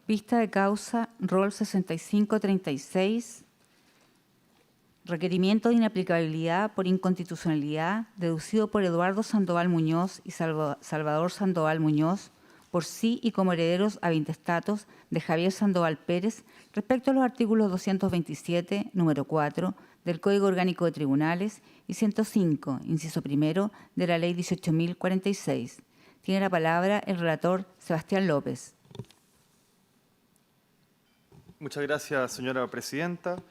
Vista de causa, rol 6536, requerimiento de inaplicabilidad por inconstitucionalidad deducido por Eduardo Sandoval Muñoz y Salvador Sandoval Muñoz por sí y como herederos a intestatos de Javier Sandoval Pérez respecto a los artículos 227, número 4, del Código Orgánico de Tribunales y 105, inciso primero, de la Ley 18.046. Tiene la palabra el relator Sebastián López. Muchas gracias, señora presidenta.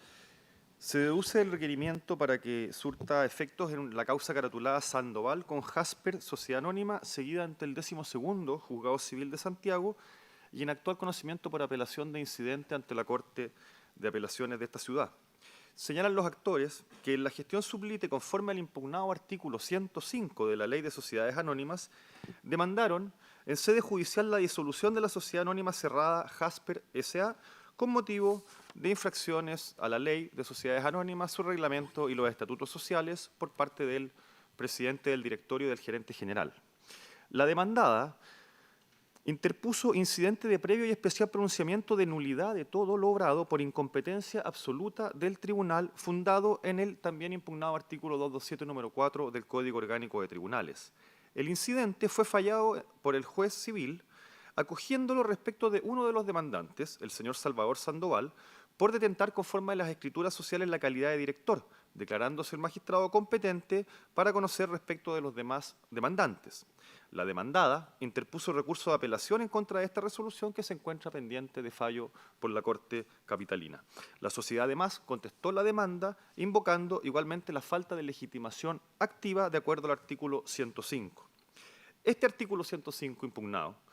Se deduce el requerimiento para que surta efectos en la causa caratulada Sandoval con Jasper, Sociedad Anónima, seguida ante el 12º Juzgado Civil de Santiago y en actual conocimiento por apelación de incidente ante la Corte de Apelaciones de esta ciudad. Señalan los actores que en la gestión sublite, conforme al impugnado artículo 105 de la Ley de Sociedades Anónimas, demandaron en sede judicial la disolución de la Sociedad Anónima Cerrada Jasper S.A., con motivo de infracciones a la Ley de Sociedades Anónimas, su reglamento y los estatutos sociales por parte del presidente del directorio y del gerente general. La demandada interpuso incidente de previo y especial pronunciamiento de nulidad de todo lo obrado por incompetencia absoluta del tribunal, fundado en el también impugnado artículo 227, número 4 del Código Orgánico de Tribunales. El incidente fue fallado por el juez civil, acogiéndolo respecto de uno de los demandantes, el señor Salvador Sandoval, por detentar conforme a las escrituras sociales la calidad de director, declarándose el magistrado competente para conocer respecto de los demás demandantes. La demandada interpuso recurso de apelación en contra de esta resolución que se encuentra pendiente de fallo por la Corte Capitalina. La sociedad además contestó la demanda invocando igualmente la falta de legitimación activa de acuerdo al artículo 105. Este artículo 105 impugnado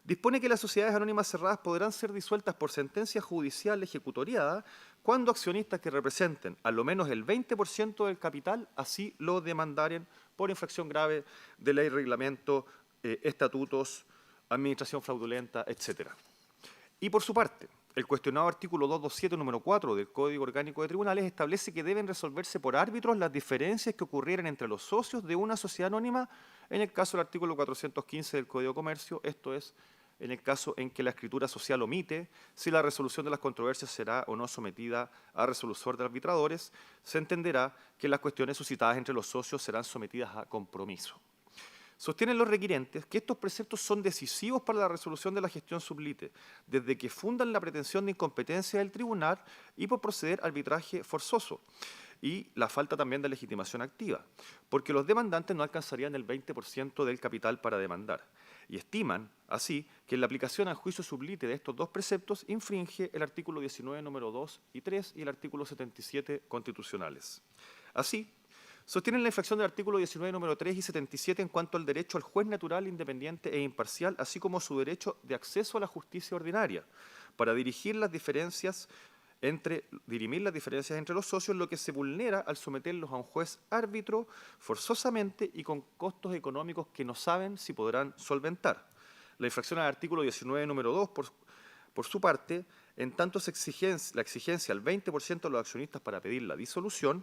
dispone que las sociedades anónimas cerradas podrán ser disueltas por sentencia judicial ejecutoriada cuando accionistas que representen al menos el 20% del capital así lo demandaren por infracción grave de ley, reglamento, estatutos, administración fraudulenta, etc. Y por su parte, el cuestionado artículo 227, número 4 del Código Orgánico de Tribunales establece que deben resolverse por árbitros las diferencias que ocurrieran entre los socios de una sociedad anónima en el caso del artículo 415 del Código de Comercio, esto es, en el caso en que la escritura social omite si la resolución de las controversias será o no sometida a resolución de arbitradores, se entenderá que las cuestiones suscitadas entre los socios serán sometidas a compromiso. Sostienen los requirentes que estos preceptos son decisivos para la resolución de la gestión sublite, desde que fundan la pretensión de incompetencia del tribunal y por proceder a arbitraje forzoso, y la falta también de legitimación activa, porque los demandantes no alcanzarían el 20% del capital para demandar. Y estiman, así, que la aplicación al juicio sublite de estos dos preceptos infringe el artículo 19, número 2 y 3 y el artículo 77 constitucionales. Así, sostienen la infracción del artículo 19, número 3 y 77 en cuanto al derecho al juez natural, independiente e imparcial, así como su derecho de acceso a la justicia ordinaria, para dirimir las diferencias entre los socios, lo que se vulnera al someterlos a un juez árbitro forzosamente y con costos económicos que no saben si podrán solventar. La infracción al artículo 19, número 2, por su parte, en tanto la exigencia al 20% de los accionistas para pedir la disolución,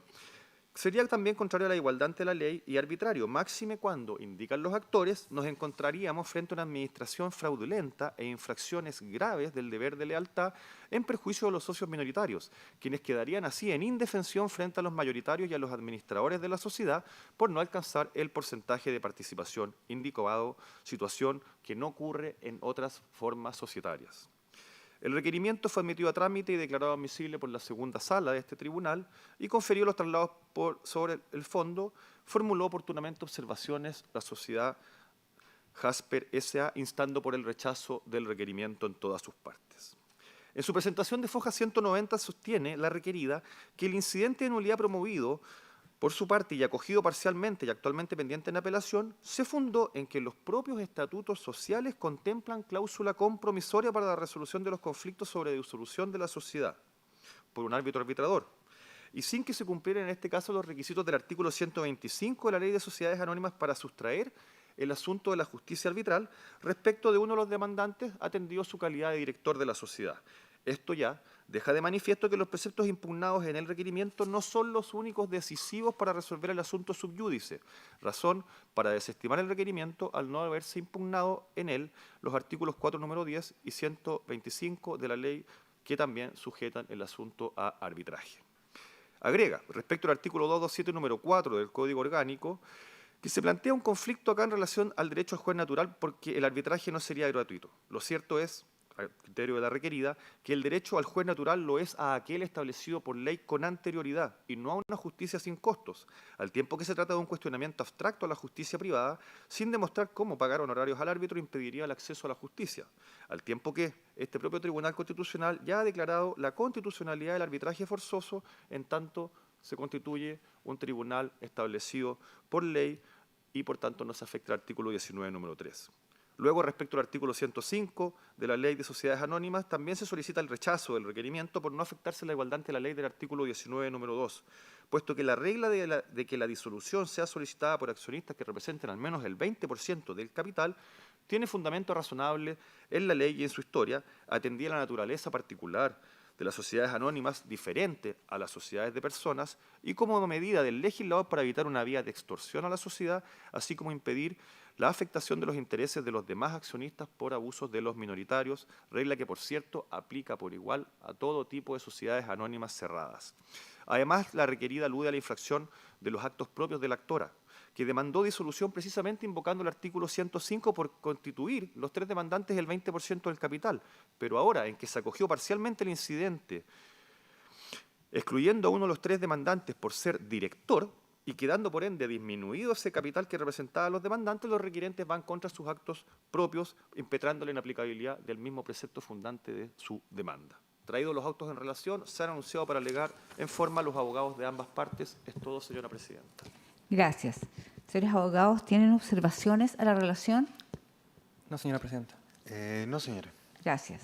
sería también contrario a la igualdad ante la ley y arbitrario, máxime cuando, indican los actores, nos encontraríamos frente a una administración fraudulenta e infracciones graves del deber de lealtad en perjuicio de los socios minoritarios, quienes quedarían así en indefensión frente a los mayoritarios y a los administradores de la sociedad por no alcanzar el porcentaje de participación indicado, situación que no ocurre en otras formas societarias. El requerimiento fue admitido a trámite y declarado admisible por la segunda sala de este tribunal y conferió los traslados sobre el fondo, formuló oportunamente observaciones la sociedad Jasper S.A., instando por el rechazo del requerimiento en todas sus partes. En su presentación de foja 190 sostiene la requerida que el incidente de nulidad promovido por su parte y acogido parcialmente y actualmente pendiente en apelación, se fundó en que los propios estatutos sociales contemplan cláusula compromisoria para la resolución de los conflictos sobre disolución de la sociedad por un árbitro arbitrador, y sin que se cumplieran en este caso los requisitos del artículo 125 de la Ley de Sociedades Anónimas para sustraer el asunto de la justicia arbitral respecto de uno de los demandantes atendido su calidad de director de la sociedad. Esto ya deja de manifiesto que los preceptos impugnados en el requerimiento no son los únicos decisivos para resolver el asunto sub iudice, razón para desestimar el requerimiento al no haberse impugnado en él los artículos 4, número 10 y 125 de la ley que también sujetan el asunto a arbitraje. Agrega, respecto al artículo 227, número 4 del Código Orgánico, que se plantea un conflicto acá en relación al derecho al juez natural porque el arbitraje no sería gratuito. Lo cierto es, al criterio de la requerida, que el derecho al juez natural lo es a aquel establecido por ley con anterioridad y no a una justicia sin costos, al tiempo que se trata de un cuestionamiento abstracto a la justicia privada, sin demostrar cómo pagar honorarios al árbitro impediría el acceso a la justicia, al tiempo que este propio Tribunal Constitucional ya ha declarado la constitucionalidad del arbitraje forzoso, en tanto se constituye un tribunal establecido por ley y por tanto no se afecta el artículo 19, número 3. Luego, respecto al artículo 105 de la Ley de Sociedades Anónimas, también se solicita el rechazo del requerimiento por no afectarse la igualdad ante la ley del artículo 19, número 2, puesto que la regla de que la disolución sea solicitada por accionistas que representen al menos el 20% del capital tiene fundamento razonable en la ley y en su historia, atendida la naturaleza particular de las sociedades anónimas diferente a las sociedades de personas y como medida del legislador para evitar una vía de extorsión a la sociedad, así como impedir la afectación de los intereses de los demás accionistas por abusos de los minoritarios, regla que, por cierto, aplica por igual a todo tipo de sociedades anónimas cerradas. Además, la requerida alude a la infracción de los actos propios de la actora, que demandó disolución precisamente invocando el artículo 105 por constituir los tres demandantes el 20% del capital, pero ahora en que se acogió parcialmente el incidente, excluyendo a uno de los tres demandantes por ser director y quedando por ende disminuido ese capital que representaba a los demandantes, los requirentes van contra sus actos propios, impetrándole la inaplicabilidad del mismo precepto fundante de su demanda. Traídos los autos en relación, se han anunciado para alegar en forma a los abogados de ambas partes. Es todo, señora presidenta. Gracias. Señores abogados, ¿tienen observaciones a la relación? No, señora presidenta. No, señora. Gracias.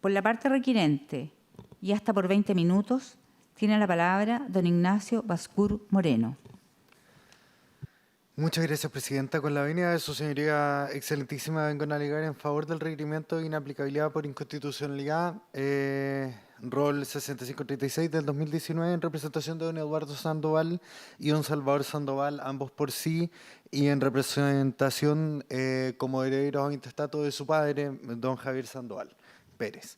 Por la parte requirente, y hasta por 20 minutos, tiene la palabra don Ignacio Bascur Moreno. Muchas gracias, presidenta. Con la venia de su señoría excelentísima, vengo a alegar en favor del requerimiento de inaplicabilidad por inconstitucionalidad, rol 6536 del 2019, en representación de don Eduardo Sandoval y don Salvador Sandoval, ambos por sí, y en representación como herederos intestato de su padre, don Javier Sandoval Pérez.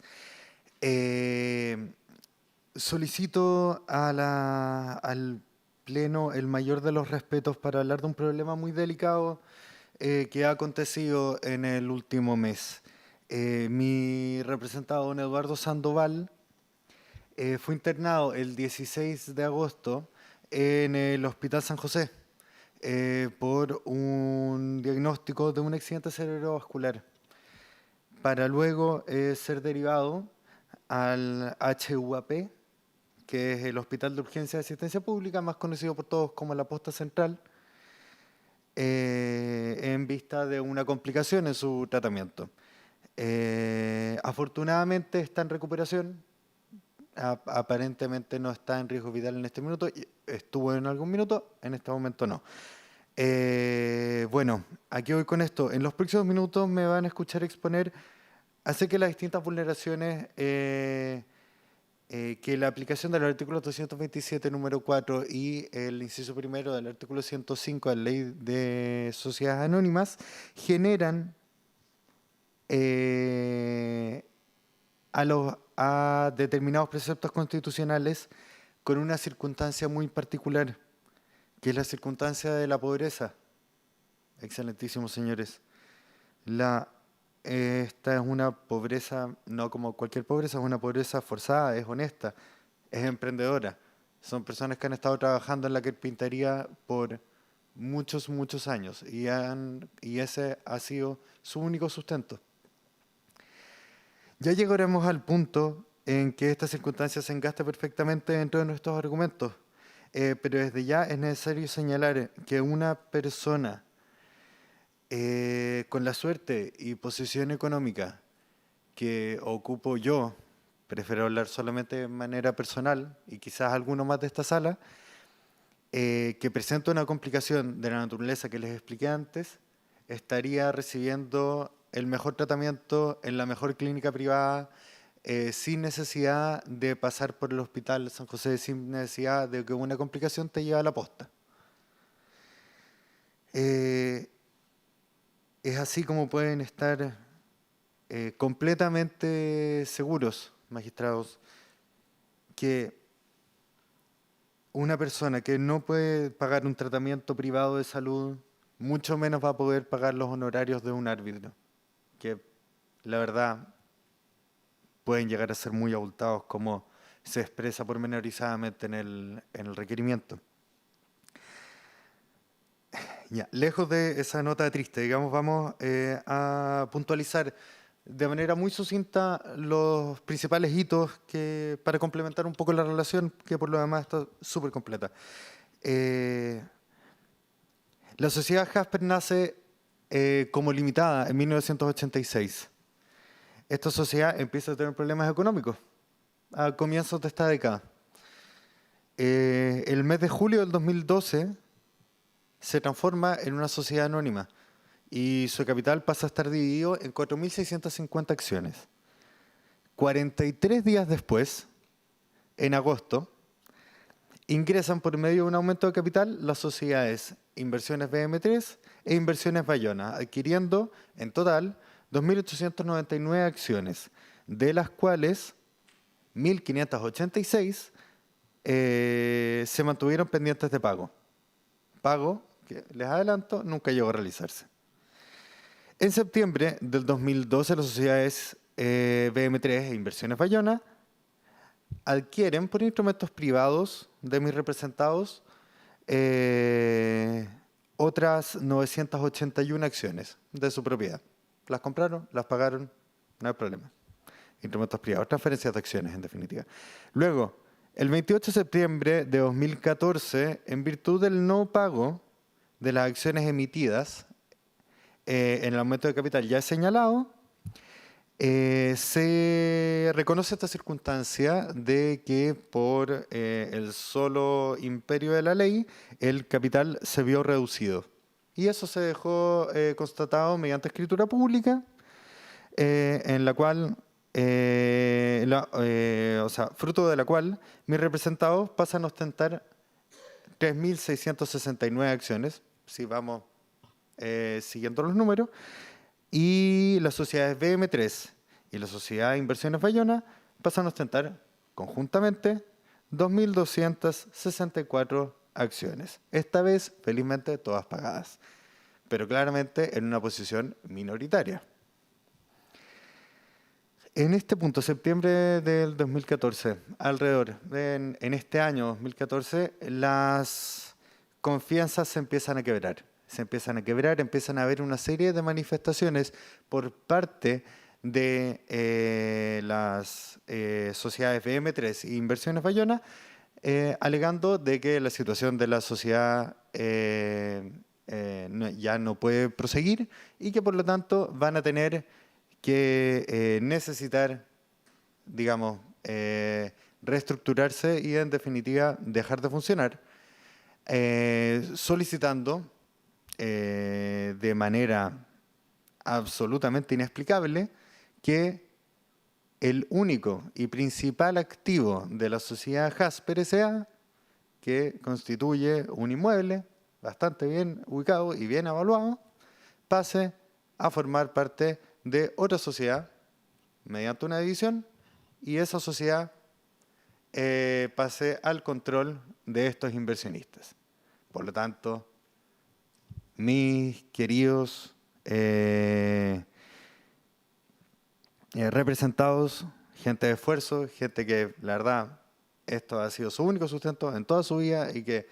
Solicito al Pleno el mayor de los respetos para hablar de un problema muy delicado que ha acontecido en el último mes. Mi representado, don Eduardo Sandoval, fue internado el 16 de agosto en el Hospital San José por un diagnóstico de un accidente cerebrovascular, para luego ser derivado al HUAP, que es el Hospital de Urgencia de Asistencia Pública, más conocido por todos como la Posta Central, en vista de una complicación en su tratamiento. Afortunadamente está en recuperación, aparentemente no está en riesgo vital en este minuto, estuvo en algún minuto, en este momento no. Bueno, aquí voy con esto. En los próximos minutos me van a escuchar exponer acerca de las distintas vulneraciones que la aplicación del artículo 227, número 4 y el inciso primero del artículo 105 de la Ley de Sociedades Anónimas generan a determinados preceptos constitucionales con una circunstancia muy particular, que es la circunstancia de la pobreza. Excelentísimos señores. Esta es una pobreza, no como cualquier pobreza, es una pobreza forzada, es honesta, es emprendedora. Son personas que han estado trabajando en la carpintería por muchos, muchos años y ese ha sido su único sustento. Ya llegaremos al punto en que esta circunstancia se engaste perfectamente dentro de nuestros argumentos, pero desde ya es necesario señalar que una persona con la suerte y posición económica que ocupo yo, prefiero hablar solamente de manera personal y quizás alguno más de esta sala, que presenta una complicación de la naturaleza que les expliqué antes, estaría recibiendo el mejor tratamiento en la mejor clínica privada sin necesidad de pasar por el Hospital San José, sin necesidad de que una complicación te lleve a la posta. Es así como pueden estar completamente seguros, magistrados, que una persona que no puede pagar un tratamiento privado de salud, mucho menos va a poder pagar los honorarios de un árbitro, que la verdad pueden llegar a ser muy abultados, como se expresa pormenorizadamente en el requerimiento. Ya, lejos de esa nota triste, digamos, vamos a puntualizar de manera muy sucinta los principales hitos para complementar un poco la relación, que por lo demás está súper completa. La sociedad Jasper nace como limitada en 1986. Esta sociedad empieza a tener problemas económicos a comienzos de esta década. El mes de julio del 2012 se transforma en una sociedad anónima y su capital pasa a estar dividido en 4.650 acciones. 43 días después, en agosto, ingresan por medio de un aumento de capital las sociedades Inversiones BM3 e Inversiones Bayona, adquiriendo en total 2.899 acciones, de las cuales 1.586 se mantuvieron pendientes de pago. Pago que, les adelanto, nunca llegó a realizarse. En septiembre del 2012, las sociedades BM3 e Inversiones Bayona adquieren por instrumentos privados de mis representados otras 981 acciones de su propiedad. Las compraron, las pagaron, no hay problema. Instrumentos privados, transferencias de acciones en definitiva. Luego, el 28 de septiembre de 2014, en virtud del no pago de las acciones emitidas en el aumento de capital ya señalado, se reconoce esta circunstancia de que por el solo imperio de la ley el capital se vio reducido. Y eso se dejó constatado mediante escritura pública, en la cual, fruto de la cual mis representados pasan a ostentar 3.669 acciones, si vamos siguiendo los números, y las sociedades BM3 y la sociedad de Inversiones Bayona pasan a ostentar conjuntamente 2.264 acciones. Esta vez, felizmente, todas pagadas, pero claramente en una posición minoritaria. En este punto, septiembre del 2014, en este año 2014, las confianzas se empiezan a quebrar. Empiezan a haber una serie de manifestaciones por parte de las sociedades BM3 e Inversiones Bayona, alegando de que la situación de la sociedad ya no puede proseguir y que por lo tanto van a tener que necesitar, digamos, reestructurarse y en definitiva dejar de funcionar, solicitando de manera absolutamente inexplicable que el único y principal activo de la sociedad Jasper S.A., que constituye un inmueble bastante bien ubicado y bien evaluado, pase a formar parte de otra sociedad mediante una división y esa sociedad pase al control de estos inversionistas. Por lo tanto, mis queridos representados, gente de esfuerzo, gente que la verdad esto ha sido su único sustento en toda su vida y que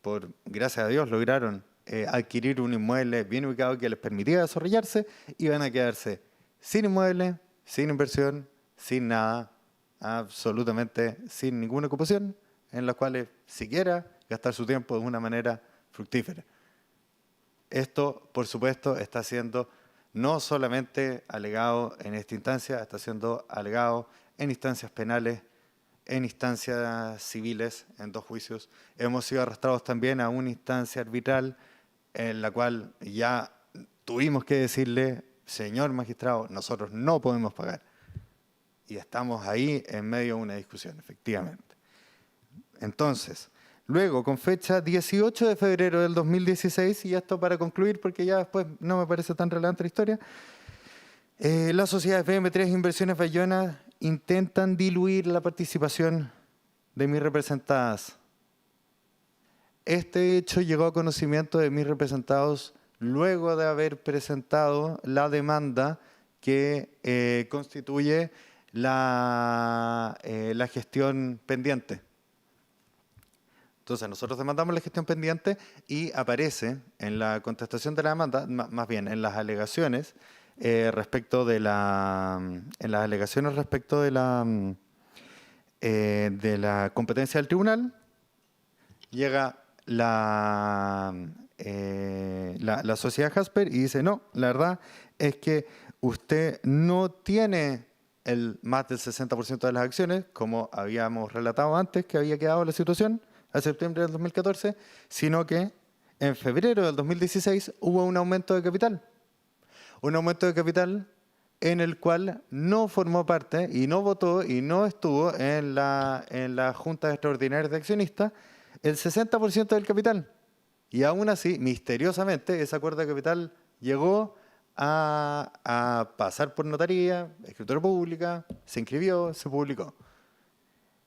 por gracias a Dios lograron adquirir un inmueble bien ubicado que les permitía desarrollarse, y van a quedarse sin inmueble, sin inversión, sin nada, absolutamente sin ninguna ocupación en la cual siquiera gastar su tiempo de una manera fructífera. Esto, por supuesto, está siendo no solamente alegado en esta instancia, está siendo alegado en instancias penales, en instancias civiles, en 2 juicios. Hemos sido arrastrados también a una instancia arbitral en la cual ya tuvimos que decirle, señor magistrado, nosotros no podemos pagar. Y estamos ahí en medio de una discusión, efectivamente. Entonces, luego, con fecha 18 de febrero del 2016, y esto para concluir, porque ya después no me parece tan relevante la historia, las sociedades BM3 Inversiones Bayona intentan diluir la participación de mis representadas. Este hecho llegó a conocimiento de mis representados luego de haber presentado la demanda que constituye la gestión pendiente. Entonces, nosotros demandamos la gestión pendiente y aparece en la contestación de la demanda, más bien en las alegaciones respecto de la competencia del tribunal, llega la sociedad Jasper y dice, no, la verdad es que usted no tiene más del 60% de las acciones, como habíamos relatado antes que había quedado la situación a septiembre del 2014, sino que en febrero del 2016 hubo un aumento de capital. Un aumento de capital en el cual no formó parte y no votó y no estuvo en la Junta Extraordinaria de Accionistas el 60% del capital. Y aún así, misteriosamente, ese acuerdo de capital llegó a pasar por notaría, escritura pública, se inscribió, se publicó.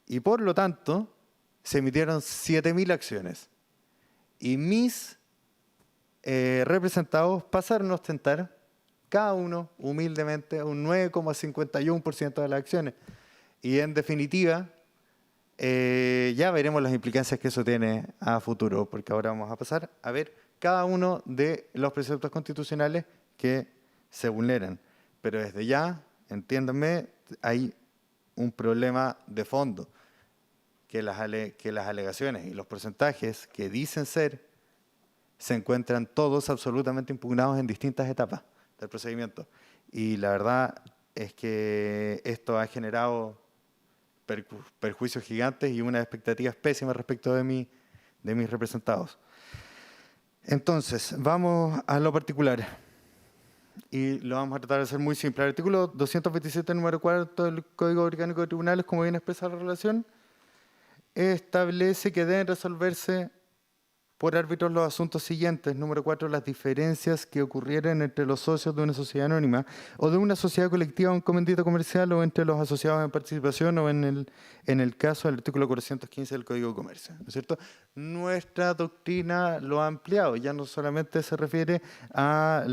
Y por lo tanto, se emitieron 7.000 acciones. Y mis representados pasaron a ostentar cada uno, humildemente, un 9,51% de las acciones. Y en definitiva, ya veremos las implicancias que eso tiene a futuro, porque ahora vamos a pasar a ver cada uno de los preceptos constitucionales que se vulneran. Pero desde ya, entiéndanme, hay un problema de fondo, que las alegaciones y los porcentajes que dicen ser se encuentran todos absolutamente impugnados en distintas etapas del procedimiento. Y la verdad es que esto ha generado perjuicios gigantes y unas expectativas pésimas respecto de mis representados. Entonces, vamos a lo particular. Y lo vamos a tratar de hacer muy simple. El artículo 227, número 4 del Código Orgánico de Tribunales, como bien expresa la relación, establece que deben resolverse por árbitros los asuntos siguientes. Número 4, las diferencias que ocurrieran entre los socios de una sociedad anónima o de una sociedad colectiva o un comendito comercial o entre los asociados en participación o en el caso del artículo 415 del Código de Comercio, ¿no es cierto? Nuestra doctrina lo ha ampliado, ya no solamente se refiere a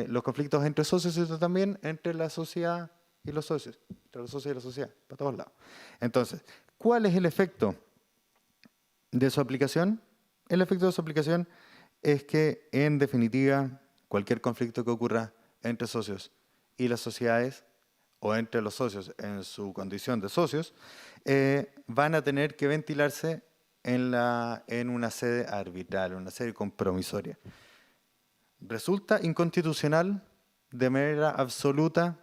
los conflictos entre socios, sino también entre la sociedad y los socios, entre los socios y la sociedad, para todos lados. Entonces, ¿cuál es el efecto de su aplicación? El efecto de su aplicación es que, en definitiva, cualquier conflicto que ocurra entre socios y las sociedades, o entre los socios en su condición de socios, van a tener que ventilarse en una sede arbitral, una sede compromisoria. ¿Resulta inconstitucional de manera absoluta,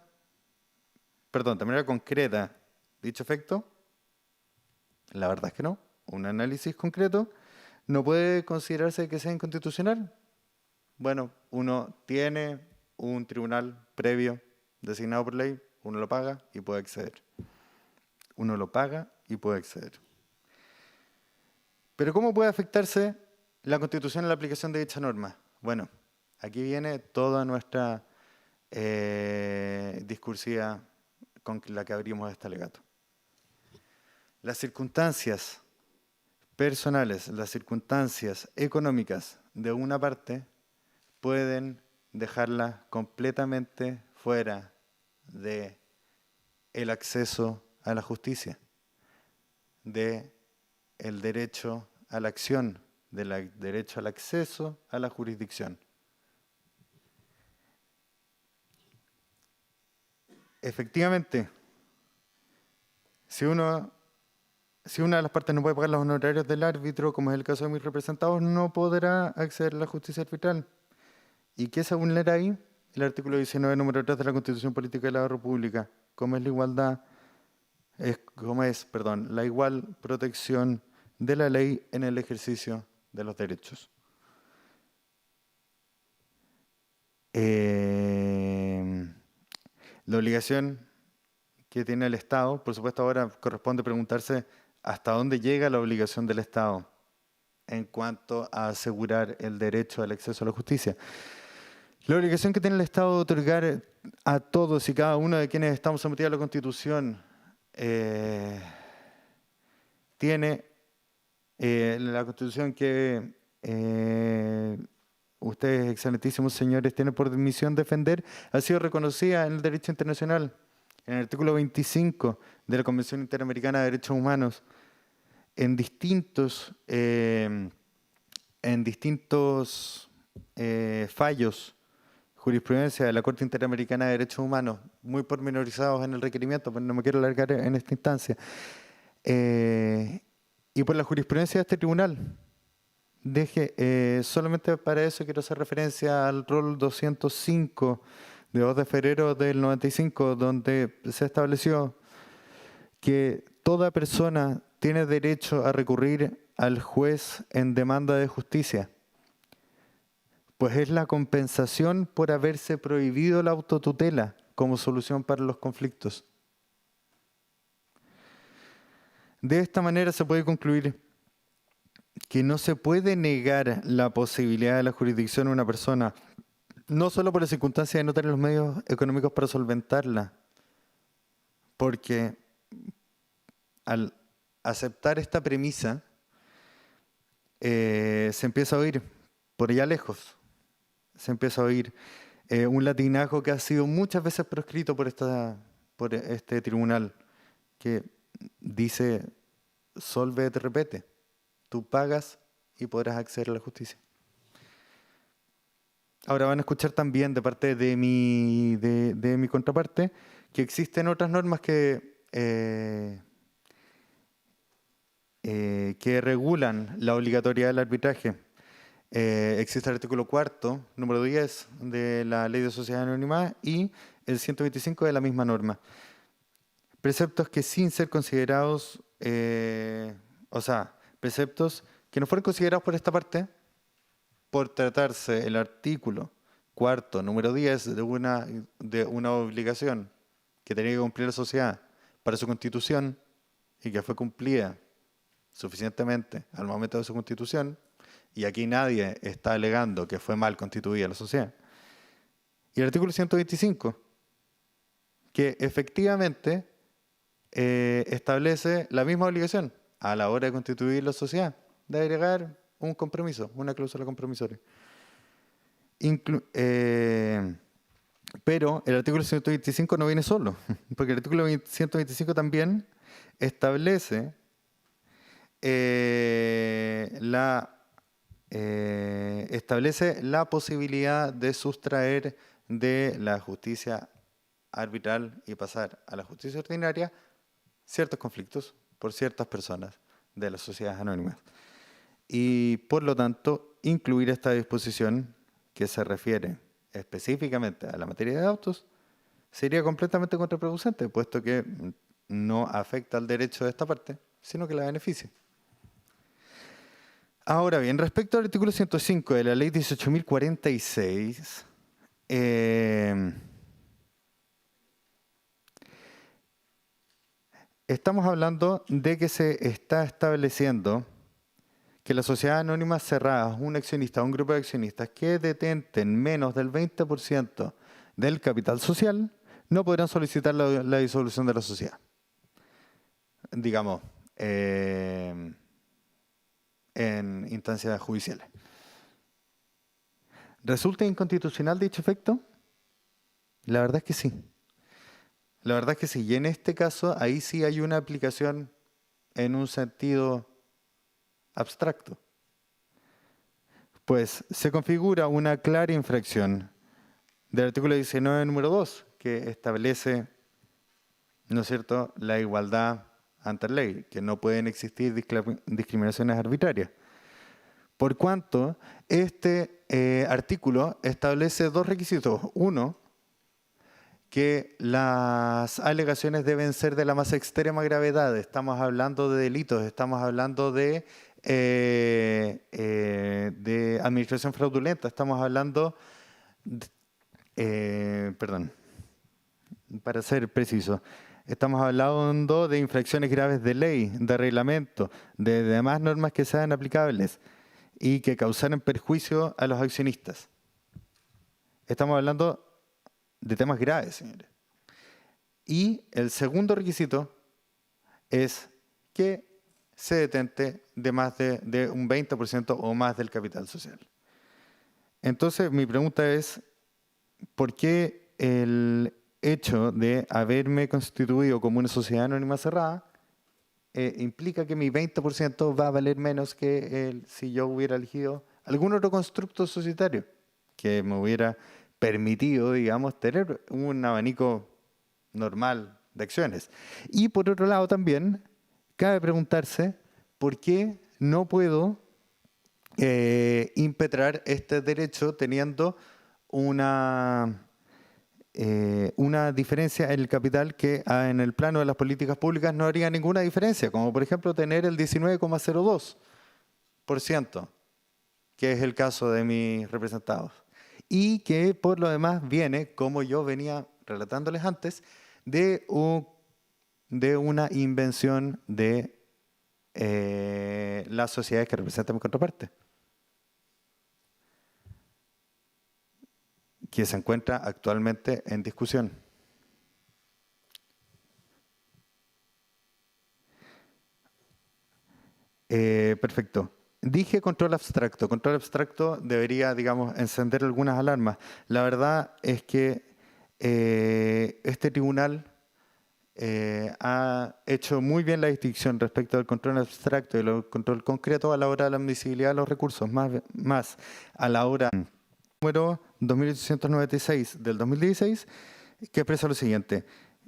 de manera concreta, dicho efecto? La verdad es que no. Un análisis concreto no puede considerarse que sea inconstitucional. Bueno, uno tiene un tribunal previo designado por ley, uno lo paga y puede acceder. Uno lo paga y puede acceder. Pero ¿cómo puede afectarse la Constitución en la aplicación de dicha norma? Bueno, aquí viene toda nuestra discursiva con la que abrimos este alegato. Las circunstancias personales, las circunstancias económicas de una parte pueden dejarla completamente fuera de el acceso a la justicia, de el derecho a la acción, del derecho al acceso a la jurisdicción. Efectivamente, si una de las partes no puede pagar los honorarios del árbitro, como es el caso de mis representados, no podrá acceder a la justicia arbitral. ¿Y qué se vulnera ahí? El artículo 19, número 3 de la Constitución Política de la República, como es la igual protección de la ley en el ejercicio de los derechos. La obligación que tiene el Estado. Por supuesto, ahora corresponde preguntarse hasta dónde llega la obligación del Estado en cuanto a asegurar el derecho al acceso a la justicia. La obligación que tiene el Estado de otorgar a todos y cada uno de quienes estamos sometidos a la Constitución tiene la Constitución que ustedes, excelentísimos señores, tienen por misión defender, ha sido reconocida en el derecho internacional, en el artículo 25 de la Convención Interamericana de Derechos Humanos, en distintos fallos, jurisprudencia de la Corte Interamericana de Derechos Humanos, muy pormenorizados en el requerimiento, pero no me quiero alargar en esta instancia, y por la jurisprudencia de este tribunal. Solamente para eso quiero hacer referencia al rol 205 de 2 de febrero del 95, donde se estableció que toda persona tiene derecho a recurrir al juez en demanda de justicia, pues es la compensación por haberse prohibido la autotutela como solución para los conflictos. De esta manera se puede concluir que no se puede negar la posibilidad de la jurisdicción a una persona, no solo por la circunstancia de no tener los medios económicos para solventarla, porque al aceptar esta premisa se empieza a oír por allá lejos, se empieza a oír un latinajo que ha sido muchas veces proscrito por este tribunal, que dice solve et repete. Tú pagas y podrás acceder a la justicia. Ahora van a escuchar también de parte de mi contraparte que existen otras normas que regulan la obligatoriedad del arbitraje. Existe el artículo 4, número 10 de la Ley de Sociedades Anónimas y el 125 de la misma norma. Preceptos que sin ser considerados, preceptos que no fueron considerados por esta parte, por tratarse el artículo 4, número 10 de una obligación que tenía que cumplir la sociedad para su constitución y que fue cumplida suficientemente al momento de su constitución, y aquí nadie está alegando que fue mal constituida la sociedad. Y el artículo 125, que efectivamente establece la misma obligación a la hora de constituir la sociedad, de agregar un compromiso, una cláusula compromisoria. Pero el artículo 125 no viene solo, porque el artículo 125 también establece la posibilidad de sustraer de la justicia arbitral y pasar a la justicia ordinaria ciertos conflictos por ciertas personas de las sociedades anónimas. Y por lo tanto, incluir esta disposición que se refiere específicamente a la materia de autos sería completamente contraproducente, puesto que no afecta al derecho de esta parte, sino que la beneficia. Ahora bien, respecto al artículo 105 de la Ley 18.046, estamos hablando de que se está estableciendo que las sociedades anónimas cerradas, un accionista o un grupo de accionistas que detenten menos del 20% del capital social, no podrán solicitar la disolución de la sociedad. Digamos, en instancias judiciales. ¿Resulta inconstitucional dicho efecto? La verdad es que sí. La verdad es que sí. Y en este caso, ahí sí hay una aplicación en un sentido abstracto. Pues se configura una clara infracción del artículo 19, número 2, que establece, ¿no es cierto?, la igualdad ante la ley, que no pueden existir discriminaciones arbitrarias. Por cuanto este artículo establece dos requisitos. Uno, que las alegaciones deben ser de la más extrema gravedad. Estamos hablando de delitos, estamos hablando de administración fraudulenta, estamos hablando, para ser preciso, Estamos hablando de infracciones graves de ley, de reglamento, de demás normas que sean aplicables y que causaran perjuicio a los accionistas. Estamos hablando de temas graves, señores. Y el segundo requisito es que se detente de más de un 20% o más del capital social. Entonces, mi pregunta es, ¿por qué el hecho de haberme constituido como una sociedad anónima cerrada implica que mi 20% va a valer menos que si yo hubiera elegido algún otro constructo societario que me hubiera permitido, digamos, tener un abanico normal de acciones? Y por otro lado también, cabe preguntarse por qué no puedo impetrar este derecho teniendo una diferencia en el capital que en el plano de las políticas públicas no haría ninguna diferencia, como por ejemplo tener el 19,02%, que es el caso de mis representados, y que por lo demás viene, como yo venía relatándoles antes, de una invención de las sociedades que representan mi contraparte, que se encuentra actualmente en discusión. Perfecto. Dije control abstracto. Control abstracto debería, digamos, encender algunas alarmas. La verdad es que este tribunal ha hecho muy bien la distinción respecto al control abstracto y el control concreto a la hora de la admisibilidad de los recursos, más a la hora número 2896 del 2016, que expresa lo siguiente,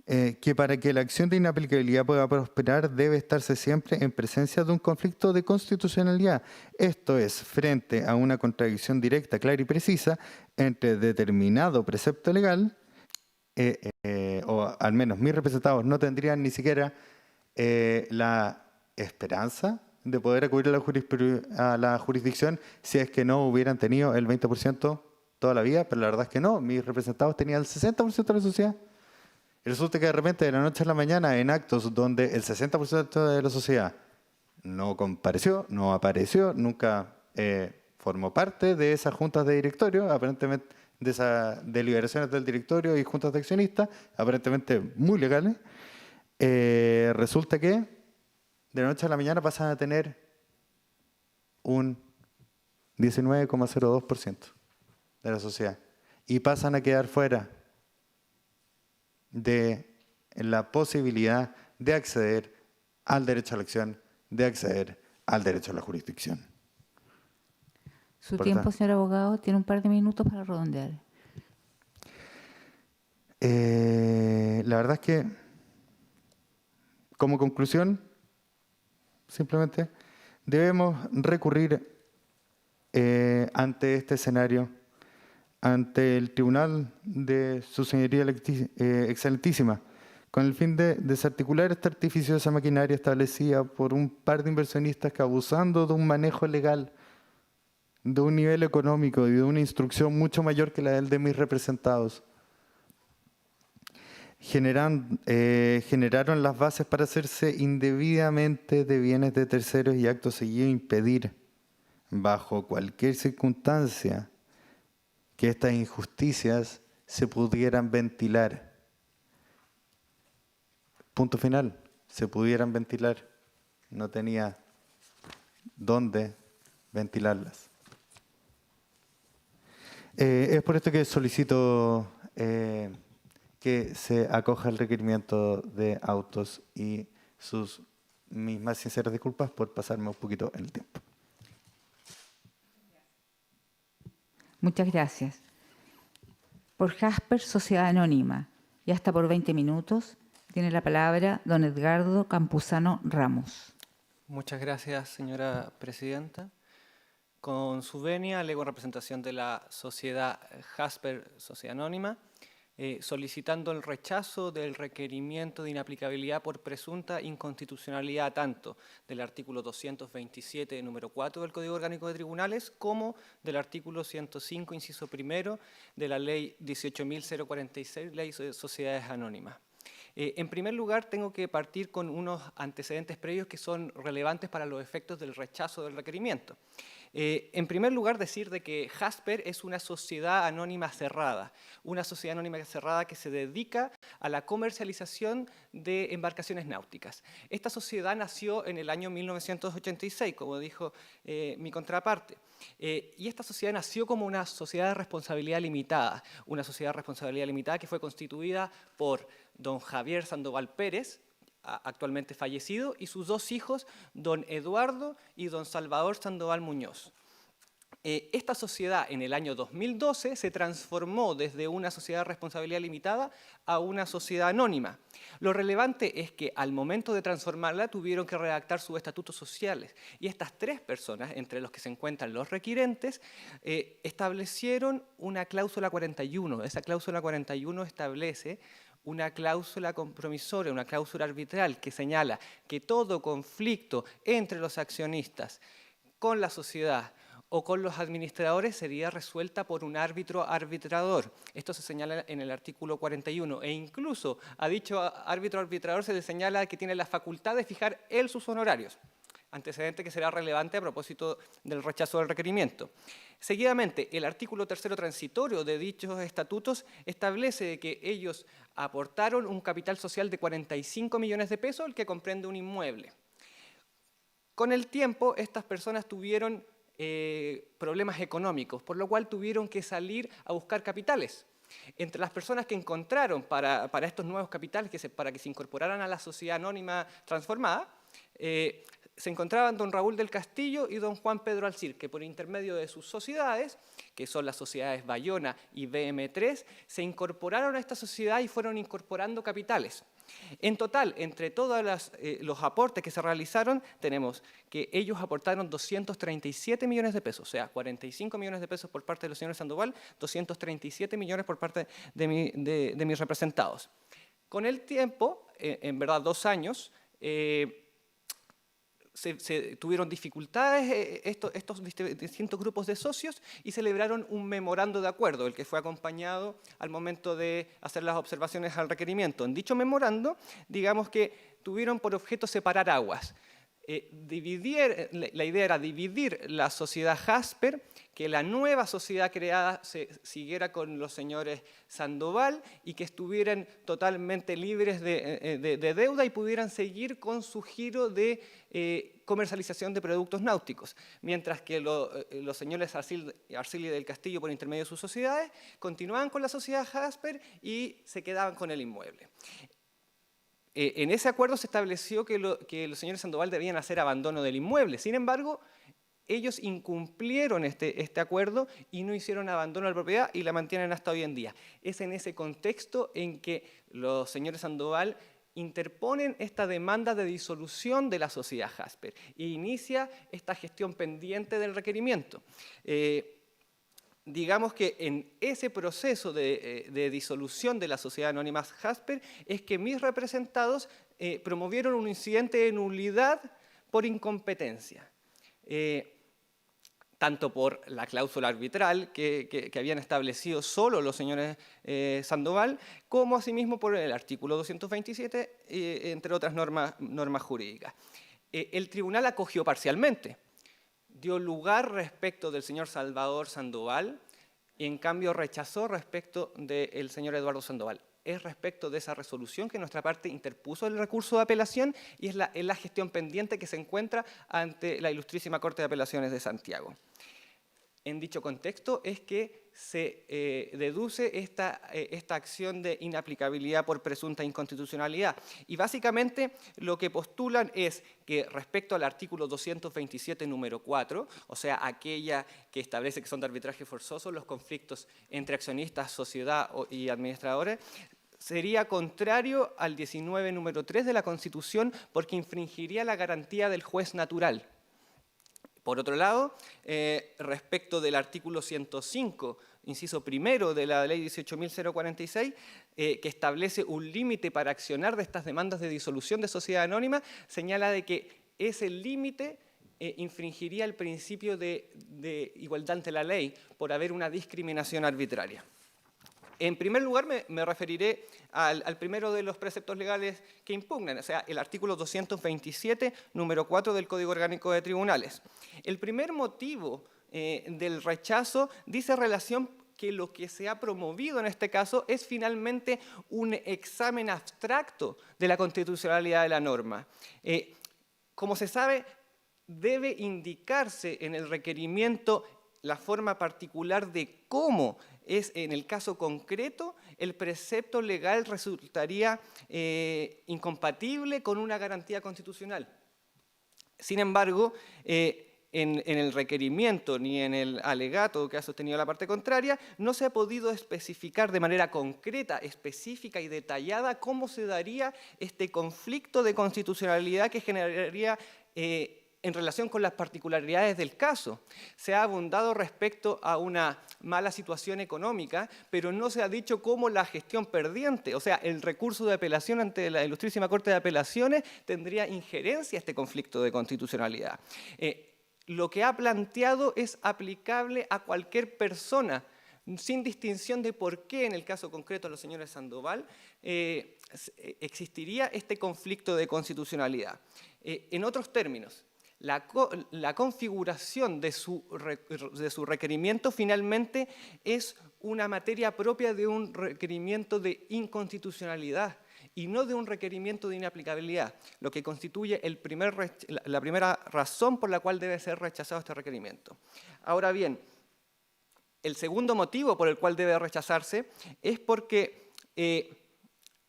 que para que la acción de inaplicabilidad pueda prosperar debe estarse siempre en presencia de un conflicto de constitucionalidad. Esto es, frente a una contradicción directa, clara y precisa entre determinado precepto legal, o al menos mis representados no tendrían ni siquiera la esperanza de poder acudir a la jurisdicción si es que no hubieran tenido el 20% toda la vida, pero la verdad es que no, mis representados tenían el 60% de la sociedad. Y resulta que de repente de la noche a la mañana en actos donde el 60% de la sociedad no compareció, no apareció, nunca formó parte de esas juntas de directorio, aparentemente de esas deliberaciones del directorio y juntas de accionistas, aparentemente muy legales, resulta que de la noche a la mañana pasan a tener un 19,02% de la sociedad y pasan a quedar fuera de la posibilidad de acceder al derecho a la elección, de acceder al derecho a la jurisdicción. Su Por tiempo, tanto, señor abogado, tiene un par de minutos para redondear. La verdad es que, como conclusión, simplemente debemos recurrir ante este escenario, ante el Tribunal de Su Señoría Excelentísima, con el fin de desarticular esta artificiosa maquinaria establecida por un par de inversionistas que, abusando de un manejo legal, de un nivel económico y de una instrucción mucho mayor que la del de mis representados, generaron las bases para hacerse indebidamente de bienes de terceros y acto seguido impedir, bajo cualquier circunstancia, que estas injusticias se pudieran ventilar. Punto final, se pudieran ventilar. No tenía dónde ventilarlas. Es por esto que solicito que se acoja el requerimiento de autos y mis más sinceras disculpas por pasarme un poquito en el tiempo. Muchas gracias. Por Jasper, Sociedad Anónima, y hasta por 20 minutos, tiene la palabra don Edgardo Campuzano Ramos. Muchas gracias, señora presidenta. Con su venia, alego en representación de la sociedad Jasper, Sociedad Anónima, solicitando el rechazo del requerimiento de inaplicabilidad por presunta inconstitucionalidad tanto del artículo 227, número 4 del Código Orgánico de Tribunales, como del artículo 105, inciso primero, de la Ley 18.046, Ley de Sociedades Anónimas. En primer lugar, tengo que partir con unos antecedentes previos que son relevantes para los efectos del rechazo del requerimiento. En primer lugar, decir de que Jasper es una sociedad anónima cerrada que se dedica a la comercialización de embarcaciones náuticas. Esta sociedad nació en el año 1986, como dijo mi contraparte, y esta sociedad nació como una sociedad de responsabilidad limitada, que fue constituida por don Javier Sandoval Pérez, actualmente fallecido, y sus dos hijos, don Eduardo y don Salvador Sandoval Muñoz. Esta sociedad en el año 2012 se transformó desde una sociedad de responsabilidad limitada a una sociedad anónima. Lo relevante es que al momento de transformarla tuvieron que redactar sus estatutos sociales y estas tres personas, entre los que se encuentran los requirentes, establecieron una cláusula 41. Esa cláusula 41 establece una cláusula compromisoria, una cláusula arbitral que señala que todo conflicto entre los accionistas con la sociedad o con los administradores sería resuelta por un árbitro arbitrador. Esto se señala en el artículo 41 e incluso a dicho árbitro arbitrador se le señala que tiene la facultad de fijar él sus honorarios, antecedente que será relevante a propósito del rechazo del requerimiento. Seguidamente, el artículo 3º transitorio de dichos estatutos establece que ellos aportaron un capital social de 45 millones de pesos, el que comprende un inmueble. Con el tiempo, estas personas tuvieron problemas económicos, por lo cual tuvieron que salir a buscar capitales. Entre las personas que encontraron para estos nuevos capitales, para que se incorporaran a la sociedad anónima transformada, se encontraban don Raúl del Castillo y don Juan Pedro Alcir, que por intermedio de sus sociedades, que son las sociedades Bayona y BM3, se incorporaron a esta sociedad y fueron incorporando capitales. En total, entre todos los aportes que se realizaron, tenemos que ellos aportaron 237 millones de pesos, o sea, 45 millones de pesos por parte de los señores Sandoval, 237 millones por parte de mis representados. Con el tiempo, en verdad 2 años, se tuvieron dificultades estos distintos grupos de socios y celebraron un memorando de acuerdo, el que fue acompañado al momento de hacer las observaciones al requerimiento. En dicho memorando, digamos que tuvieron por objeto separar aguas. La idea era dividir la sociedad Jasper, que la nueva sociedad creada se siguiera con los señores Sandoval y que estuvieran totalmente libres de deuda y pudieran seguir con su giro de comercialización de productos náuticos, mientras que los señores Arcili del Castillo, por intermedio de sus sociedades, continuaban con la sociedad Jasper y se quedaban con el inmueble. En ese acuerdo se estableció que los señores Sandoval debían hacer abandono del inmueble. Sin embargo, ellos incumplieron este acuerdo y no hicieron abandono de la propiedad y la mantienen hasta hoy en día. Es en ese contexto en que los señores Sandoval interponen esta demanda de disolución de la sociedad Jasper e inicia esta gestión pendiente del requerimiento. Digamos que en ese proceso de disolución de la sociedad anónima Jasper es que mis representados promovieron un incidente de nulidad por incompetencia, tanto por la cláusula arbitral que habían establecido solo los señores Sandoval, como asimismo por el artículo 227, entre otras normas jurídicas. El tribunal acogió parcialmente, dio lugar respecto del señor Salvador Sandoval y en cambio rechazó respecto del señor Eduardo Sandoval. Es respecto de esa resolución que nuestra parte interpuso el recurso de apelación y es la gestión pendiente que se encuentra ante la Ilustrísima Corte de Apelaciones de Santiago. En dicho contexto es que se deduce esta acción de inaplicabilidad por presunta inconstitucionalidad. Y básicamente lo que postulan es que respecto al artículo 227 número 4, o sea, aquella que establece que son de arbitraje forzoso los conflictos entre accionistas, sociedad y administradores, sería contrario al 19 número 3 de la Constitución porque infringiría la garantía del juez natural. Por otro lado, respecto del artículo 105, inciso primero de la ley 18.046, que establece un límite para accionar de estas demandas de disolución de sociedad anónima, señala de que ese límite infringiría el principio de igualdad ante la ley por haber una discriminación arbitraria. En primer lugar, me referiré al primero de los preceptos legales que impugnan, o sea, el artículo 227, número 4 del Código Orgánico de Tribunales. El primer motivo del rechazo dice relación que lo que se ha promovido en este caso es finalmente un examen abstracto de la constitucionalidad de la norma. Como se sabe, debe indicarse en el requerimiento la forma particular de cómo es, en el caso concreto, el precepto legal resultaría incompatible con una garantía constitucional. Sin embargo, en el requerimiento ni en el alegato que ha sostenido la parte contraria, no se ha podido especificar de manera concreta, específica y detallada cómo se daría este conflicto de constitucionalidad que generaría en relación con las particularidades del caso. Se ha abundado respecto a una mala situación económica, pero no se ha dicho cómo la gestión perdiente, o sea, el recurso de apelación ante la Ilustrísima Corte de Apelaciones, tendría injerencia a este conflicto de constitucionalidad. Lo que ha planteado es aplicable a cualquier persona, sin distinción de por qué, en el caso concreto de los señores Sandoval, existiría este conflicto de constitucionalidad. En otros términos, la configuración de su requerimiento finalmente es una materia propia de un requerimiento de inconstitucionalidad y no de un requerimiento de inaplicabilidad, lo que constituye la primera razón por la cual debe ser rechazado este requerimiento. Ahora bien, el segundo motivo por el cual debe rechazarse es porque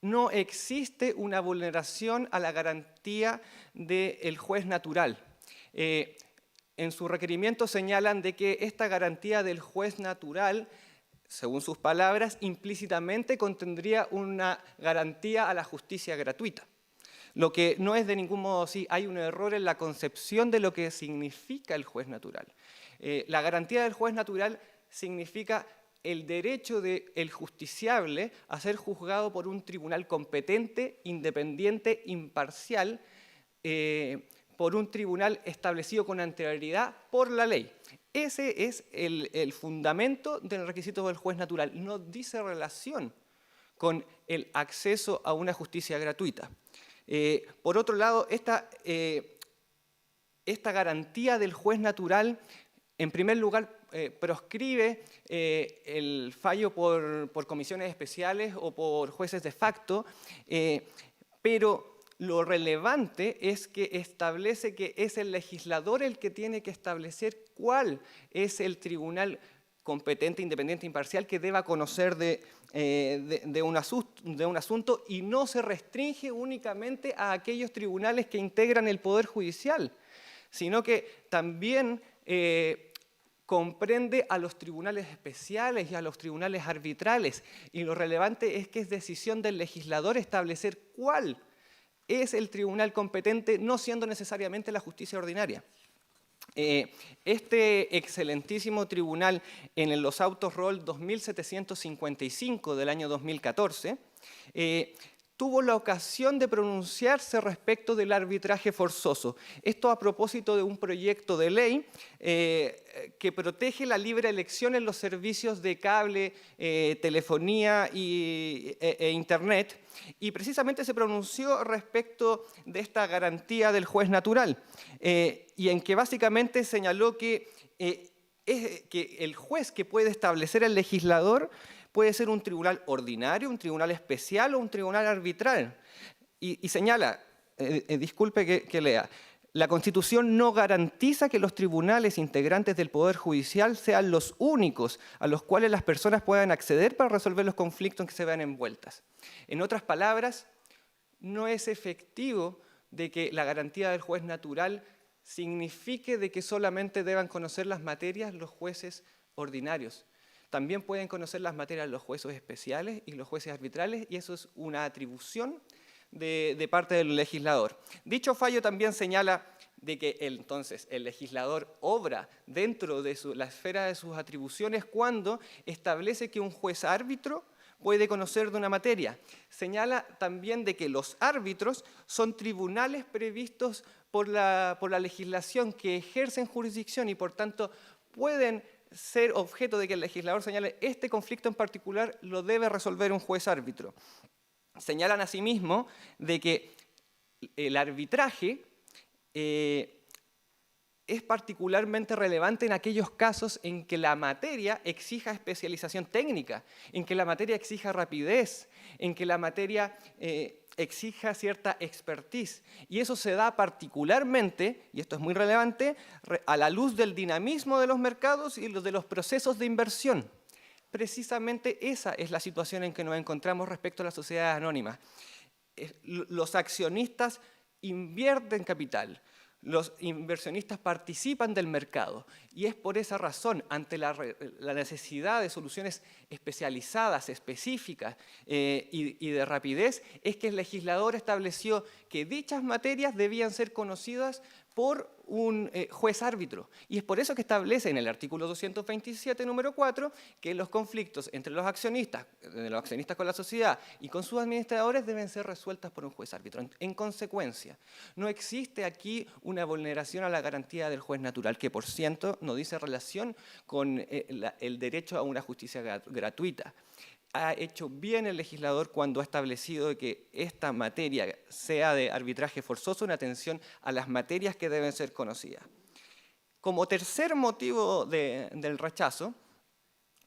no existe una vulneración a la garantía del juez natural. En su requerimiento señalan de que esta garantía del juez natural, según sus palabras, implícitamente contendría una garantía a la justicia gratuita. Lo que no es de ningún modo así, hay un error en la concepción de lo que significa el juez natural. La garantía del juez natural significa el derecho del justiciable a ser juzgado por un tribunal competente, independiente, imparcial, por un tribunal establecido con anterioridad por la ley. Ese es el fundamento del requisito del juez natural. No dice relación con el acceso a una justicia gratuita. Por otro lado, esta garantía del juez natural, en primer lugar, proscribe el fallo por comisiones especiales o por jueces de facto, pero lo relevante es que establece que es el legislador el que tiene que establecer cuál es el tribunal competente, independiente, imparcial que deba conocer de un asunto y no se restringe únicamente a aquellos tribunales que integran el Poder Judicial, sino que también comprende a los tribunales especiales y a los tribunales arbitrales. Y lo relevante es que es decisión del legislador establecer cuál es el tribunal competente, no siendo necesariamente la justicia ordinaria. Este excelentísimo tribunal en los autos Roll 2755 del año 2014 tuvo la ocasión de pronunciarse respecto del arbitraje forzoso. Esto a propósito de un proyecto de ley que protege la libre elección en los servicios de cable, telefonía e Internet, y precisamente se pronunció respecto de esta garantía del juez natural, y en que básicamente señaló que el juez que puede establecer el legislador puede ser un tribunal ordinario, un tribunal especial o un tribunal arbitral. Y señala, disculpe que lea, la Constitución no garantiza que los tribunales integrantes del Poder Judicial sean los únicos a los cuales las personas puedan acceder para resolver los conflictos en que se vean envueltas. En otras palabras, no es efectivo de que la garantía del juez natural signifique de que solamente deban conocer las materias los jueces ordinarios. También pueden conocer las materias los jueces especiales y los jueces arbitrales, y eso es una atribución de parte del legislador. Dicho fallo también señala de que entonces el legislador obra dentro de la esfera de sus atribuciones cuando establece que un juez árbitro puede conocer de una materia. Señala también de que los árbitros son tribunales previstos por la legislación que ejercen jurisdicción y por tanto pueden ser objeto de que el legislador señale este conflicto en particular lo debe resolver un juez árbitro. Señalan asimismo de que el arbitraje es particularmente relevante en aquellos casos en que la materia exija especialización técnica, en que la materia exija rapidez, en que la materia exija cierta expertise. Y eso se da particularmente, y esto es muy relevante, a la luz del dinamismo de los mercados y de los procesos de inversión. Precisamente esa es la situación en que nos encontramos respecto a las sociedades anónimas. Los accionistas invierten capital, los inversionistas participan del mercado y es por esa razón, ante la necesidad de soluciones especializadas, específicas y de rapidez, es que el legislador estableció que dichas materias debían ser conocidas por un juez árbitro. Y es por eso que establece en el artículo 227, número 4, que los conflictos entre los accionistas con la sociedad y con sus administradores deben ser resueltas por un juez árbitro. En consecuencia, no existe aquí una vulneración a la garantía del juez natural, que por cierto no dice relación con el derecho a una justicia gratuita. Ha hecho bien el legislador cuando ha establecido que esta materia sea de arbitraje forzoso en atención a las materias que deben ser conocidas. Como tercer motivo del rechazo,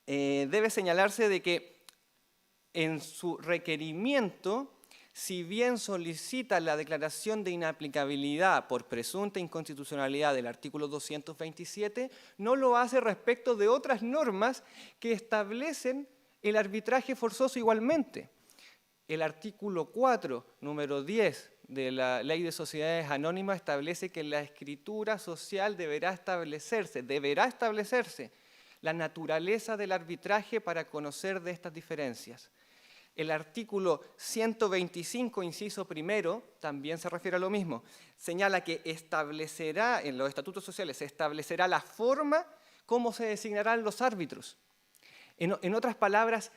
debe señalarse de que en su requerimiento, si bien solicita la declaración de inaplicabilidad por presunta inconstitucionalidad del artículo 227, no lo hace respecto de otras normas que establecen el arbitraje forzoso igualmente. El artículo 4, número 10 de la Ley de Sociedades Anónimas establece que la escritura social deberá establecerse la naturaleza del arbitraje para conocer de estas diferencias. El artículo 125, inciso primero, también se refiere a lo mismo. Señala que establecerá, en los estatutos sociales, se establecerá la forma cómo se designarán los árbitros. En otras palabras,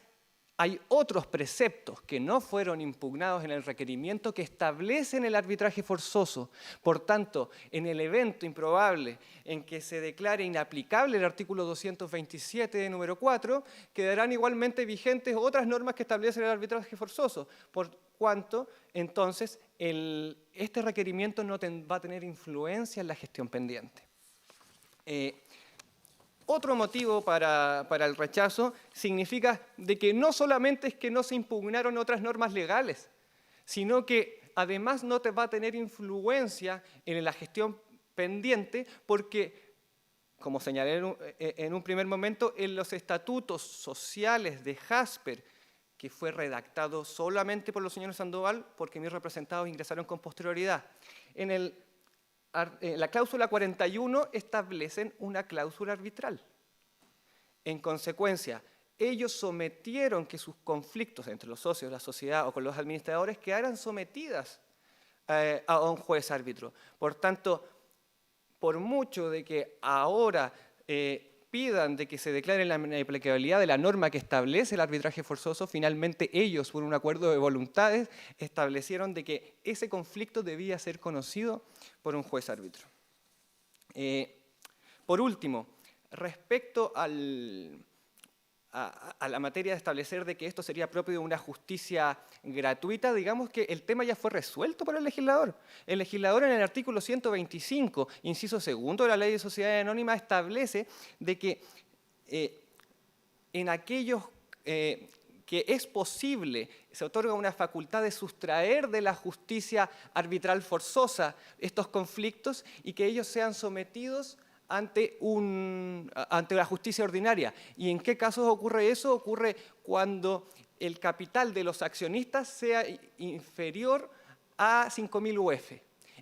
hay otros preceptos que no fueron impugnados en el requerimiento que establecen el arbitraje forzoso. Por tanto, en el evento improbable en que se declare inaplicable el artículo 227, número 4, quedarán igualmente vigentes otras normas que establecen el arbitraje forzoso, por cuanto, entonces, este requerimiento no va a tener influencia en la gestión pendiente. Otro motivo para el rechazo significa de que no solamente es que no se impugnaron otras normas legales, sino que además no va a tener influencia en la gestión pendiente porque, como señalé en un primer momento, en los estatutos sociales de Jasper, que fue redactado solamente por los señores Sandoval, porque mis representados ingresaron con posterioridad, la cláusula 41 establecen una cláusula arbitral. En consecuencia, ellos sometieron que sus conflictos entre los socios de la sociedad o con los administradores quedaran sometidas a un juez árbitro. Por tanto, por mucho de que ahora pidan de que se declare la inaplicabilidad de la norma que establece el arbitraje forzoso, finalmente ellos, por un acuerdo de voluntades, establecieron de que ese conflicto debía ser conocido por un juez árbitro. Por último, respecto a la materia de establecer de que esto sería propio de una justicia gratuita, digamos que el tema ya fue resuelto por el legislador. El legislador en el artículo 125, inciso segundo de la Ley de Sociedades Anónimas, establece de que en aquellos que es posible, se otorga una facultad de sustraer de la justicia arbitral forzosa estos conflictos y que ellos sean sometidos ante la justicia ordinaria. ¿Y en qué casos ocurre eso? Ocurre cuando el capital de los accionistas sea inferior a 5.000 UF.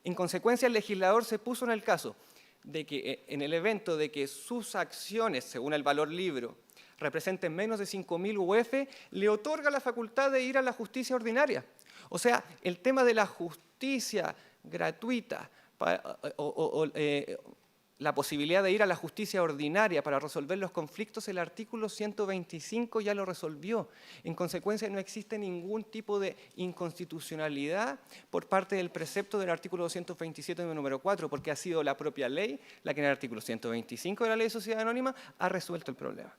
En consecuencia, el legislador se puso en el caso de que en el evento de que sus acciones, según el valor libre, representen menos de 5.000 UF, le otorga la facultad de ir a la justicia ordinaria. O sea, el tema de la justicia gratuita la posibilidad de ir a la justicia ordinaria para resolver los conflictos, el artículo 125 ya lo resolvió. En consecuencia, no existe ningún tipo de inconstitucionalidad por parte del precepto del artículo 227 número 4, porque ha sido la propia ley la que en el artículo 125 de la Ley de Sociedad Anónima ha resuelto el problema.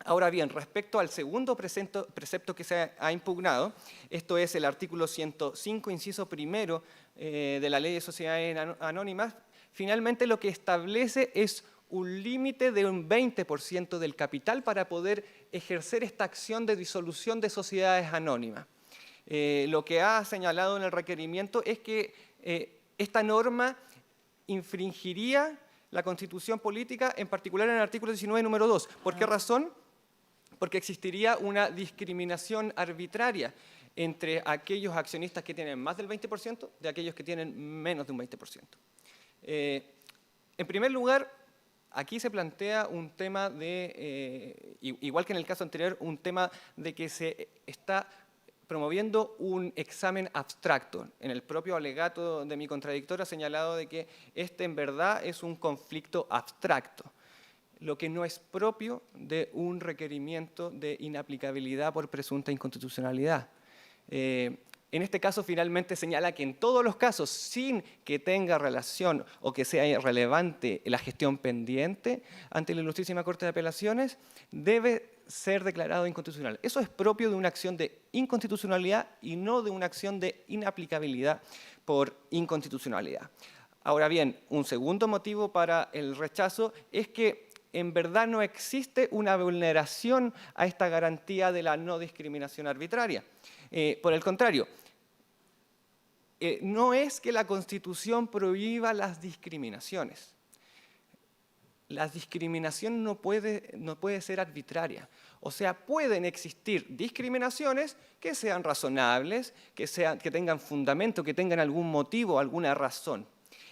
Ahora bien, respecto al segundo precepto que se ha impugnado, esto es el artículo 105, inciso primero de la Ley de Sociedades Anónimas, finalmente lo que establece es un límite de un 20% del capital para poder ejercer esta acción de disolución de sociedades anónimas. Lo que ha señalado en el requerimiento es que esta norma infringiría la Constitución política, en particular en el artículo 19, número 2. ¿Por qué razón? Porque existiría una discriminación arbitraria entre aquellos accionistas que tienen más del 20% de aquellos que tienen menos de un 20%. En primer lugar, aquí se plantea un tema de, igual que en el caso anterior, un tema de que se está promoviendo un examen abstracto. En el propio alegato de mi contradictor ha señalado de que este en verdad es un conflicto abstracto, lo que no es propio de un requerimiento de inaplicabilidad por presunta inconstitucionalidad. En este caso, finalmente señala que en todos los casos, sin que tenga relación o que sea relevante la gestión pendiente ante la Ilustrísima Corte de Apelaciones, debe ser declarado inconstitucional. Eso es propio de una acción de inconstitucionalidad y no de una acción de inaplicabilidad por inconstitucionalidad. Ahora bien, un segundo motivo para el rechazo es que en verdad no existe una vulneración a esta garantía de la no discriminación arbitraria. Por el contrario, no es que la Constitución prohíba las discriminaciones. La discriminación no puede ser arbitraria. O sea, pueden existir discriminaciones que sean razonables, que tengan fundamento, que tengan algún motivo, alguna razón.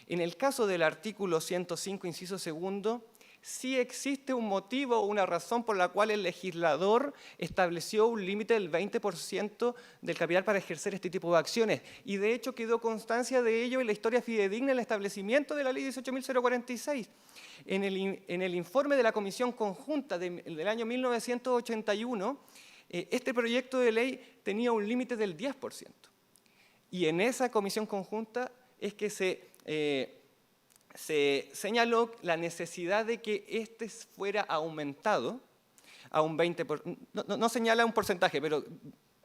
En el caso del artículo 105, inciso segundo, sí existe un motivo o una razón por la cual el legislador estableció un límite del 20% del capital para ejercer este tipo de acciones. Y de hecho quedó constancia de ello en la historia fidedigna del establecimiento de la Ley 18.046. En el informe de la Comisión Conjunta del año 1981, este proyecto de ley tenía un límite del 10%. Y en esa Comisión Conjunta es que se señaló la necesidad de que este fuera aumentado a un 20%. No señala un porcentaje, pero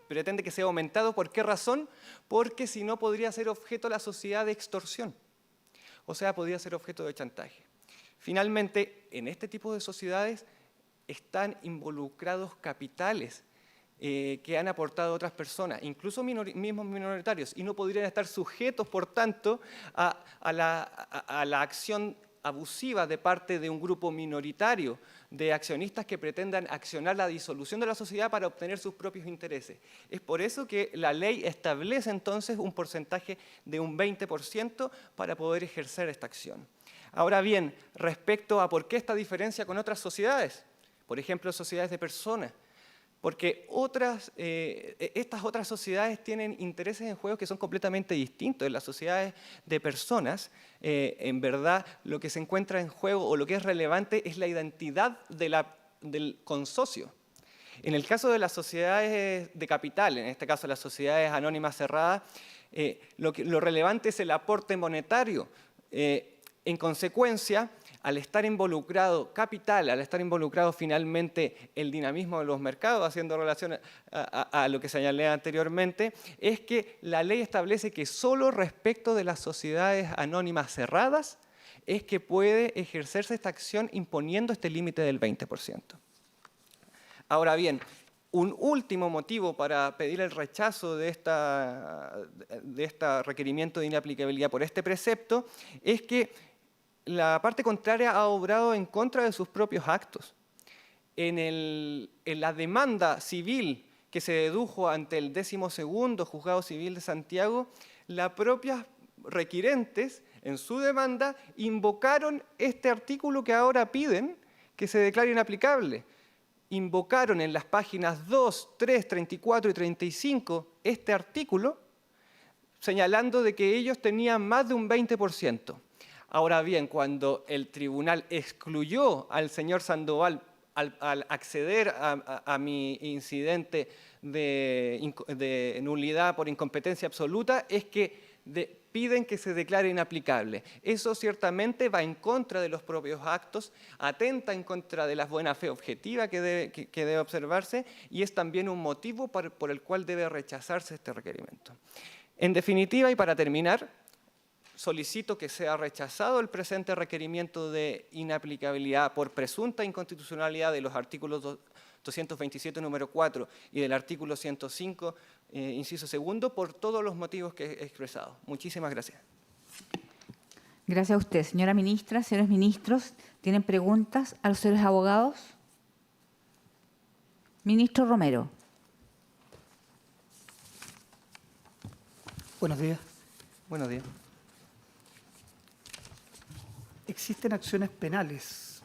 pretende que sea aumentado. ¿Por qué razón? Porque si no podría ser objeto de la sociedad de extorsión. O sea, podría ser objeto de chantaje. Finalmente, en este tipo de sociedades están involucrados capitales que han aportado otras personas, incluso mismos minoritarios, y no podrían estar sujetos, por tanto, a la acción abusiva de parte de un grupo minoritario de accionistas que pretendan accionar la disolución de la sociedad para obtener sus propios intereses. Es por eso que la ley establece entonces un porcentaje de un 20% para poder ejercer esta acción. Ahora bien, respecto a por qué esta diferencia con otras sociedades, por ejemplo, sociedades de personas, porque estas otras sociedades tienen intereses en juego que son completamente distintos. En las sociedades de personas, en verdad, lo que se encuentra en juego o lo que es relevante es la identidad del consorcio. En el caso de las sociedades de capital, en este caso las sociedades anónimas cerradas, lo relevante es el aporte monetario. En consecuencia, al estar involucrado capital, al estar involucrado finalmente el dinamismo de los mercados, haciendo relación a lo que señalé anteriormente, es que la ley establece que solo respecto de las sociedades anónimas cerradas es que puede ejercerse esta acción imponiendo este límite del 20%. Ahora bien, un último motivo para pedir el rechazo de este requerimiento de inaplicabilidad por este precepto es que la parte contraria ha obrado en contra de sus propios actos. En la demanda civil que se dedujo ante el 12º Juzgado Civil de Santiago, las propias requirentes en su demanda invocaron este artículo que ahora piden que se declare inaplicable. Invocaron en las páginas 2, 3, 34 y 35 este artículo, señalando de que ellos tenían más de un 20%. Ahora bien, cuando el tribunal excluyó al señor Sandoval al acceder a mi incidente de nulidad por incompetencia absoluta, es que piden que se declare inaplicable. Eso ciertamente va en contra de los propios actos, atenta en contra de la buena fe objetiva que debe observarse y es también un motivo por el cual debe rechazarse este requerimiento. En definitiva, y para terminar, solicito que sea rechazado el presente requerimiento de inaplicabilidad por presunta inconstitucionalidad de los artículos 227, número 4, y del artículo 105, inciso segundo, por todos los motivos que he expresado. Muchísimas gracias. Gracias a usted. Señora ministra, señores ministros, ¿tienen preguntas a los señores abogados? Ministro Romero. Buenos días. Buenos días. Existen acciones penales,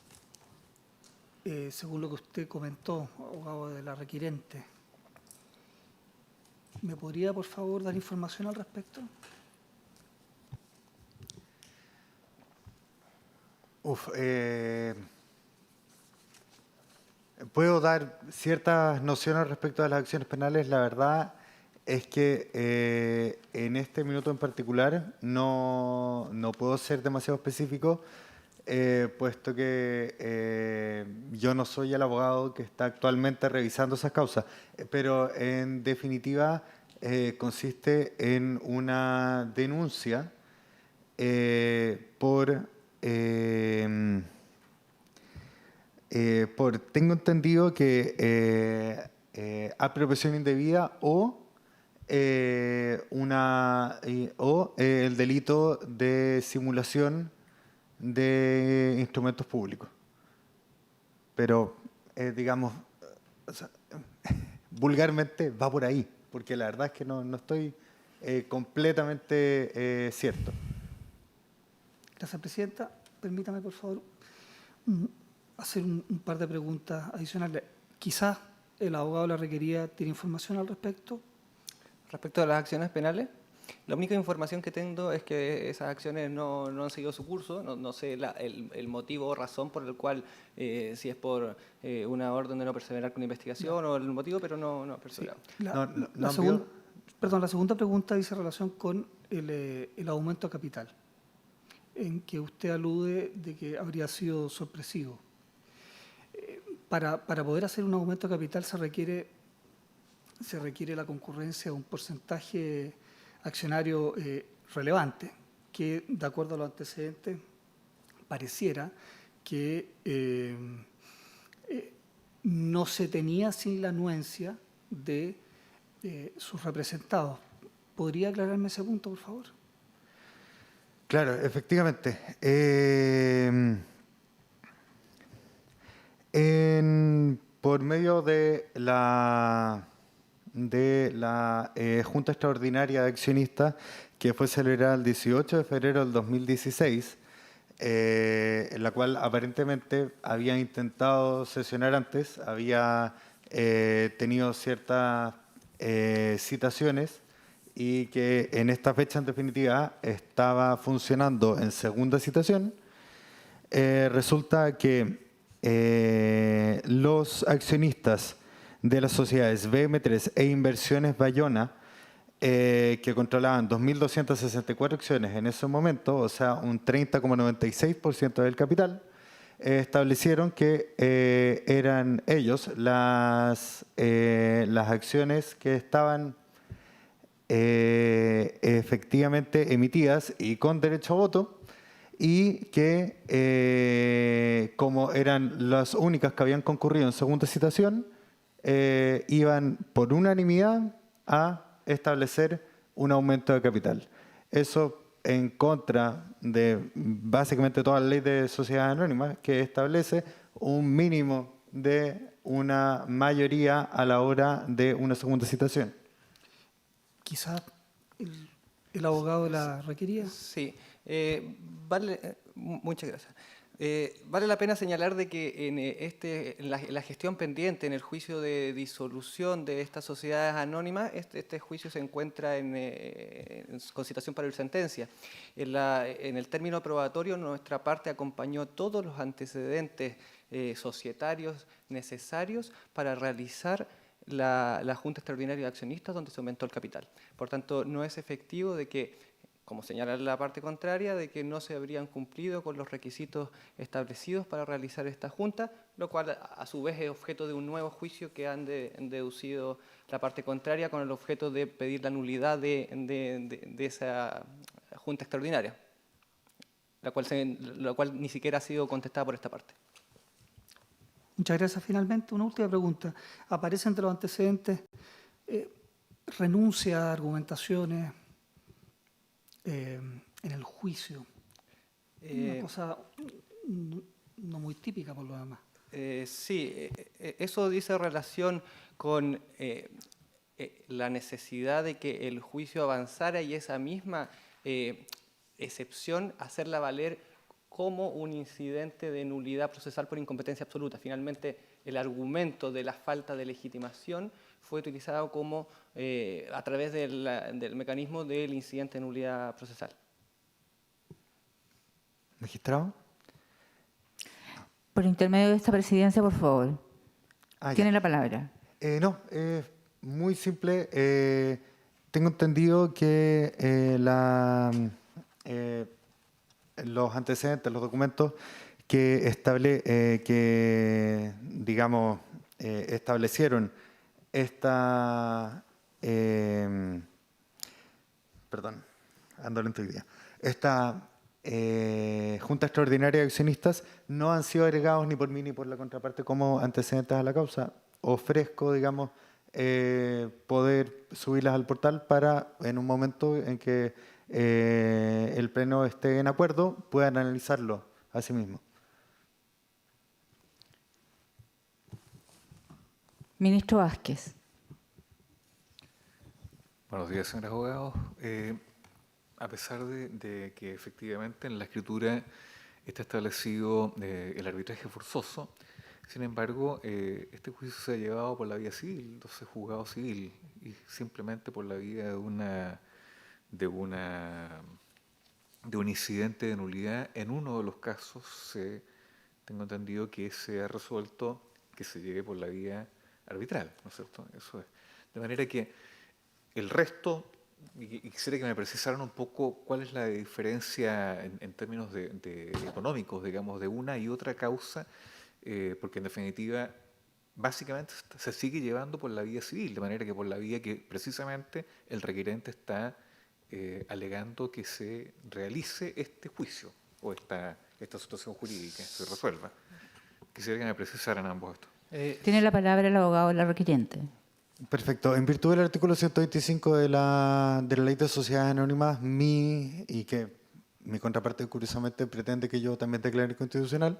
según lo que usted comentó, abogado de la requirente. ¿Me podría, por favor, dar información al respecto? Puedo dar ciertas nociones respecto a las acciones penales. La verdad es que en este minuto en particular no puedo ser demasiado específico, puesto que yo no soy el abogado que está actualmente revisando esas causas. Pero en definitiva consiste en una denuncia tengo entendido que apropiación indebida o el delito de simulación de instrumentos públicos. Pero, digamos, o sea, vulgarmente va por ahí, porque la verdad es que no estoy completamente cierto. Gracias, Presidenta. Permítame, por favor, hacer un par de preguntas adicionales. Quizás el abogado de la requerida tiene información al respecto. Respecto a las acciones penales, la única información que tengo es que esas acciones no han seguido su curso. No sé el motivo o razón por el cual, si es por una orden de no perseverar con investigación o el motivo, pero no ha perseverado. La segunda pregunta dice relación con el aumento de capital, en que usted alude de que habría sido sorpresivo. Para poder hacer un aumento de capital se requiere la concurrencia de un porcentaje accionario relevante, que, de acuerdo a los antecedentes, pareciera que no se tenía sin la anuencia de sus representados. ¿Podría aclararme ese punto, por favor? Claro, efectivamente. Por medio de la Junta Extraordinaria de Accionistas, que fue celebrada el 18 de febrero del 2016, en la cual aparentemente había intentado sesionar antes, había tenido ciertas citaciones y que en esta fecha en definitiva estaba funcionando en segunda citación. Resulta que los accionistas de las sociedades BM3 e Inversiones Bayona, que controlaban 2.264 acciones en ese momento, o sea, un 30,96% del capital, establecieron que eran ellos las acciones que estaban efectivamente emitidas y con derecho a voto, y que como eran las únicas que habían concurrido en segunda citación, iban por unanimidad a establecer un aumento de capital. Eso en contra de básicamente toda la ley de sociedades anónimas, que establece un mínimo de una mayoría a la hora de una segunda citación. Quizás el abogado de la requerida. Sí, muchas gracias. Vale la pena señalar de que en la gestión pendiente, en el juicio de disolución de estas sociedades anónimas, este juicio se encuentra con citación para sentencia. En el término probatorio, nuestra parte acompañó todos los antecedentes societarios necesarios para realizar la Junta Extraordinaria de Accionistas donde se aumentó el capital. Por tanto, no es efectivo de que, como señala la parte contraria, de que no se habrían cumplido con los requisitos establecidos para realizar esta junta, lo cual a su vez es objeto de un nuevo juicio que han deducido la parte contraria con el objeto de pedir la nulidad de esa junta extraordinaria, la cual ni siquiera ha sido contestada por esta parte. Muchas gracias. Finalmente, una última pregunta. Aparece entre los antecedentes renuncia a argumentaciones en el juicio. Una cosa no muy típica por lo demás. Sí, eso dice relación con la necesidad de que el juicio avanzara y esa misma excepción hacerla valer como un incidente de nulidad procesal por incompetencia absoluta. Finalmente, el argumento de la falta de legitimación fue utilizado como a través del mecanismo del incidente de nulidad procesal. Magistrado. Por intermedio de esta presidencia, por favor. Tiene la palabra. No, muy simple. Tengo entendido que los antecedentes, los documentos que establecieron esta, perdón, ando lento hoy día, esta Junta Extraordinaria de Accionistas no han sido agregados ni por mí ni por la contraparte como antecedentes a la causa. Ofrezco, digamos, poder subirlas al portal para, en un momento en que el Pleno esté en acuerdo, puedan analizarlo a sí mismo. Ministro Vázquez. Buenos días, señores abogados. A pesar de que efectivamente en la escritura está establecido el arbitraje forzoso, sin embargo, este juicio se ha llevado por la vía civil, entonces juzgado civil, y simplemente por la vía de un incidente de nulidad. En uno de los casos tengo entendido que se ha resuelto que se llegue por la vía arbitral, ¿no es cierto? Eso es. De manera que el resto, y quisiera que me precisaran un poco cuál es la diferencia en términos económicos, digamos, de una y otra causa, porque en definitiva básicamente se sigue llevando por la vía civil, de manera que por la vía que precisamente el requerente está alegando que se realice este juicio o esta situación jurídica, se resuelva. Quisiera que me precisaran ambos esto. Tiene la palabra el abogado de la requiriente. Perfecto. En virtud del artículo 125 de la Ley de Sociedades Anónimas, y que mi contraparte curiosamente pretende que yo también declare inconstitucional,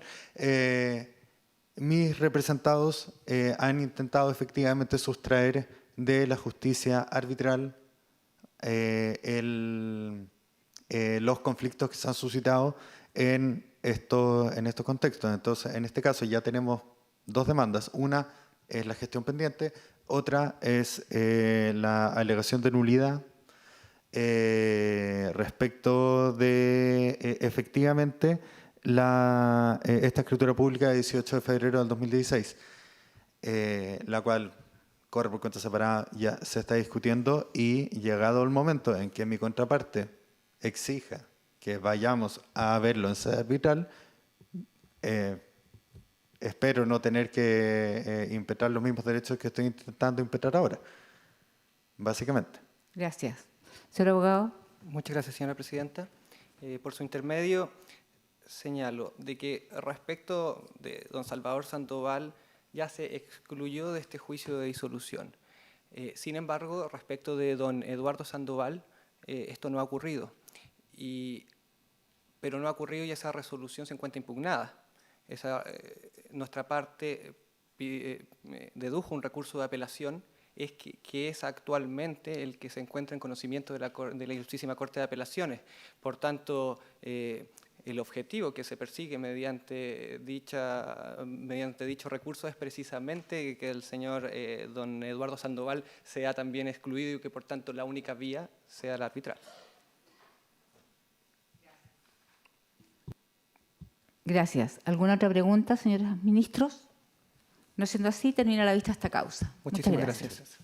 mis representados han intentado efectivamente sustraer de la justicia arbitral los conflictos que se han suscitado en estos contextos. Entonces, en este caso ya tenemos dos demandas. Una es la gestión pendiente, otra es la alegación de nulidad respecto de efectivamente esta escritura pública de 18 de febrero del 2016, la cual corre por cuenta separada, ya se está discutiendo, y llegado el momento en que mi contraparte exija que vayamos a verlo en sede arbitral, espero no tener que impetrar los mismos derechos que estoy intentando impetrar ahora, básicamente. Gracias. Señor abogado. Muchas gracias, señora presidenta. Por su intermedio, señalo de que respecto de don Salvador Sandoval ya se excluyó de este juicio de disolución. Sin embargo, respecto de don Eduardo Sandoval, esto no ha ocurrido. Pero no ha ocurrido y esa resolución se encuentra impugnada. Nuestra parte dedujo un recurso de apelación que es actualmente el que se encuentra en conocimiento de la Ilustrísima Corte de Apelaciones. Por tanto, el objetivo que se persigue mediante dicho recurso es precisamente que el señor don Eduardo Sandoval sea también excluido y que por tanto la única vía sea la arbitral. Gracias. ¿Alguna otra pregunta, señores ministros? No siendo así, termina la vista esta causa. Muchísimas gracias.